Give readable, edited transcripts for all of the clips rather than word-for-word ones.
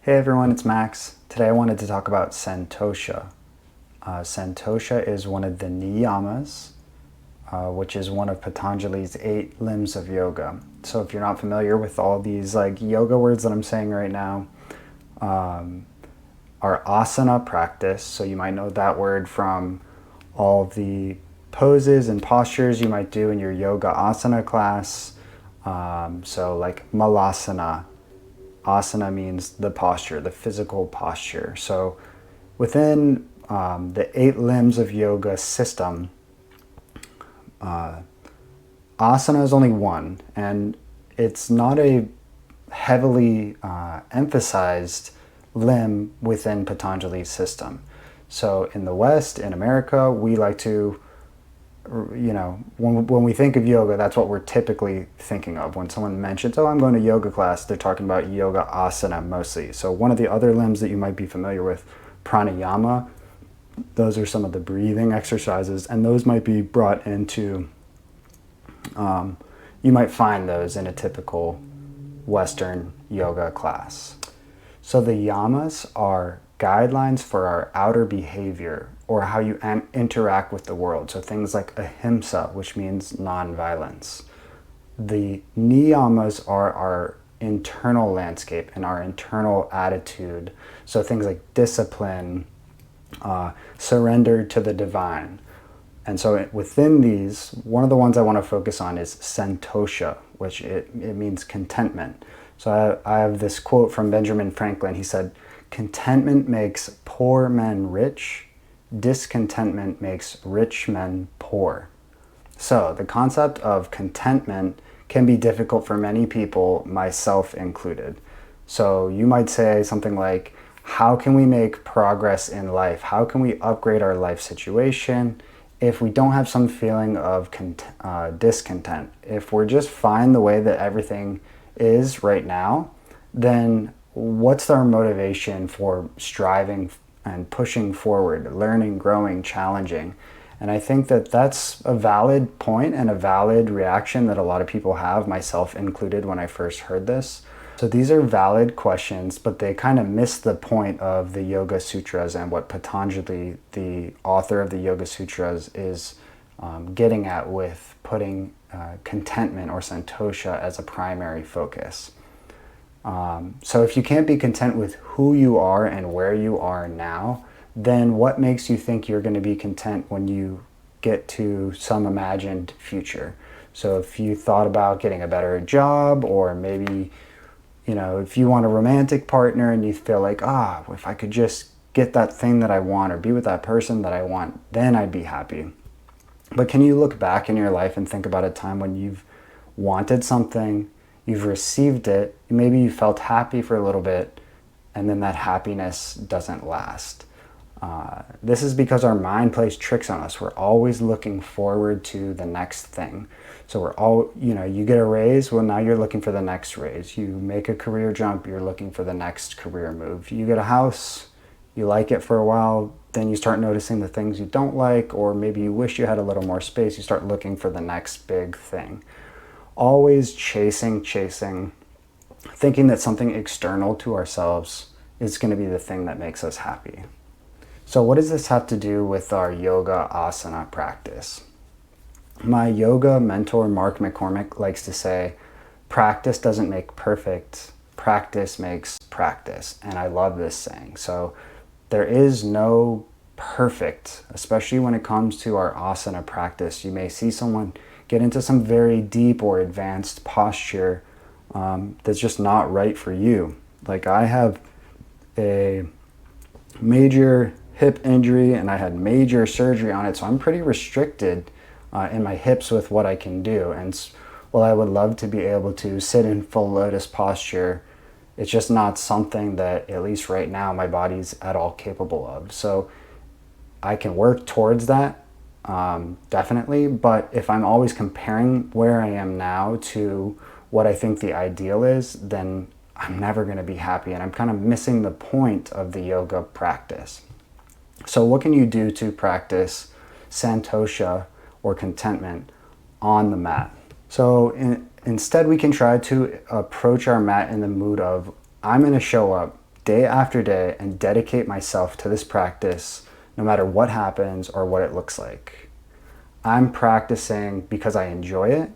Hey everyone, it's Max. Today I wanted to talk about Santosha. Santosha is one of the Niyamas, which is one of Patanjali's 8 limbs of yoga. So if you're not familiar with all these yoga words that I'm saying right now, our asana practice, so you might know that word from all the poses and postures you might do in your yoga asana class. So like malasana. Asana means the posture, the physical posture. So within the 8 limbs of yoga system, asana is only one, and it's not a heavily emphasized limb within Patanjali's system. So in the West, in America, we like to, when we think of yoga, that's what we're typically thinking of. When someone mentions, oh, I'm going to yoga class, they're talking about yoga asana mostly. So one of the other limbs that you might be familiar with, pranayama, those are some of the breathing exercises, and those might be brought into, you might find those in a typical Western yoga class. So the yamas are guidelines for our outer behavior or how you interact with the world. So things like ahimsa, which means nonviolence. The niyamas are our internal landscape and our internal attitude. So things like discipline, surrender to the divine. And so within these, one of the ones I want to focus on is Santosha, which it means contentment. So I have this quote from Benjamin Franklin. He said, "Contentment makes poor men rich. Discontentment makes rich men poor." So the concept of contentment can be difficult for many people, myself included. So you might say something like, how can we make progress in life? How can we upgrade our life situation if we don't have some feeling of discontent? If we're just fine the way that everything is right now, then what's our motivation for striving and pushing forward, learning, growing, challenging? And I think that that's a valid point and a valid reaction that a lot of people have, myself included, when I first heard this. So these are valid questions, but they kind of miss the point of the Yoga Sutras and what Patanjali, the author of the Yoga Sutras, is getting at with putting contentment or santosha as a primary focus. So if you can't be content with who you are and where you are now, then what makes you think you're going to be content when you get to some imagined future? So if you thought about getting a better job, or maybe, if you want a romantic partner and you feel like, if I could just get that thing that I want or be with that person that I want, then I'd be happy. But can you look back in your life and think about a time when you've wanted something, you've received it, maybe you felt happy for a little bit, and then that happiness doesn't last? This is because our mind plays tricks on us. We're always looking forward to the next thing. So we're all, you get a raise, well, now you're looking for the next raise. You make a career jump, you're looking for the next career move. You get a house, you like it for a while, then you start noticing the things you don't like, or maybe you wish you had a little more space, you start looking for the next big thing. Always chasing, thinking that something external to ourselves is going to be the thing that makes us happy. So what does this have to do with our yoga asana practice? My yoga mentor, Mark McCormick, likes to say, practice doesn't make perfect, practice makes practice. And I love this saying. So there is no perfect, especially when it comes to our asana practice. You may see someone get into some very deep or advanced posture that's just not right for you. Like I have a major hip injury and I had major surgery on it, so I'm pretty restricted in my hips with what I can do. And while I would love to be able to sit in full lotus posture, it's just not something that, at least right now, my body's at all capable of. So I can work towards that, definitely, but if I'm always comparing where I am now to what I think the ideal is, then I'm never going to be happy, and I'm kind of missing the point of the yoga practice. So what can you do to practice santosha or contentment on the mat? So instead we can try to approach our mat in the mood of, I'm going to show up day after day and dedicate myself to this practice no matter what happens or what it looks like. I'm practicing because I enjoy it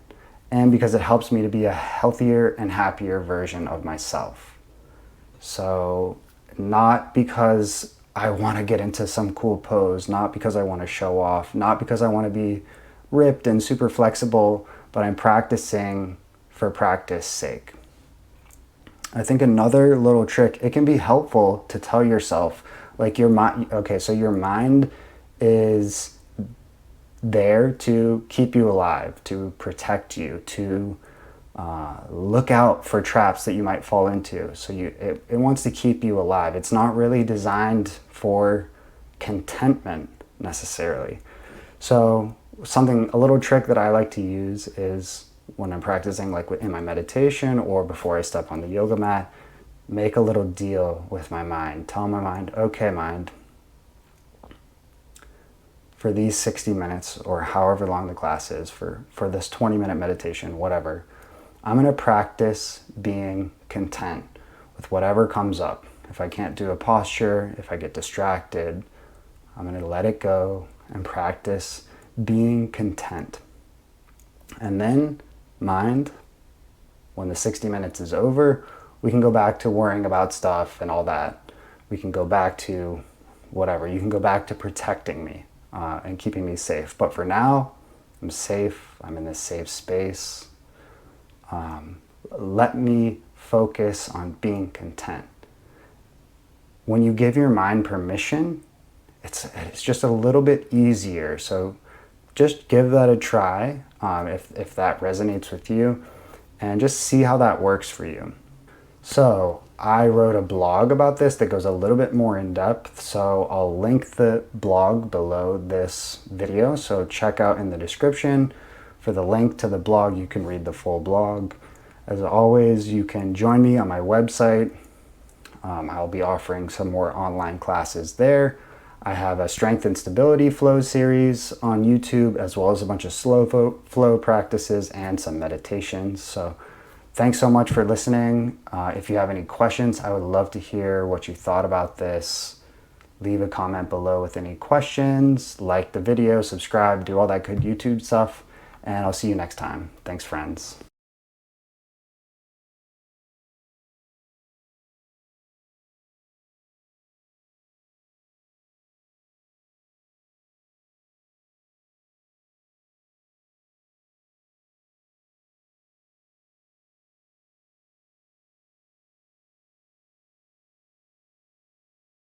and because it helps me to be a healthier and happier version of myself. So not because I want to get into some cool pose, not because I want to show off, not because I want to be ripped and super flexible, but I'm practicing for practice sake. I think another little trick, it can be helpful to tell yourself, like your mind, okay, so your mind is there to keep you alive, to protect you, to look out for traps that you might fall into. So it wants to keep you alive. It's not really designed for contentment necessarily. So a little trick that I like to use is when I'm practicing, like in my meditation or before I step on the yoga mat, make a little deal with my mind. Tell my mind, okay, mind, for these 60 minutes or however long the class is, for this 20-minute meditation, whatever, I'm going to practice being content with whatever comes up. If I can't do a posture, if I get distracted, I'm going to let it go and practice being content. And then, mind, when the 60 minutes is over, we can go back to worrying about stuff and all that. We can go back to whatever. You can go back to protecting me and keeping me safe. But for now, I'm safe. I'm in this safe space. Let me focus on being content. When you give your mind permission, it's just a little bit easier. So just give that a try if that resonates with you, and just see how that works for you. So I wrote a blog about this that goes a little bit more in depth, so I'll link the blog below this video. So check out in the description for the link to the blog. You can read the full blog. As always, you can join me on my website. I'll be offering some more online classes there. I have a strength and stability flow series on YouTube, as well as a bunch of slow flow practices and some meditations. So thanks so much for listening. If you have any questions, I would love to hear what you thought about this. Leave a comment below with any questions, like the video, subscribe, do all that good YouTube stuff, and I'll see you next time. Thanks, friends.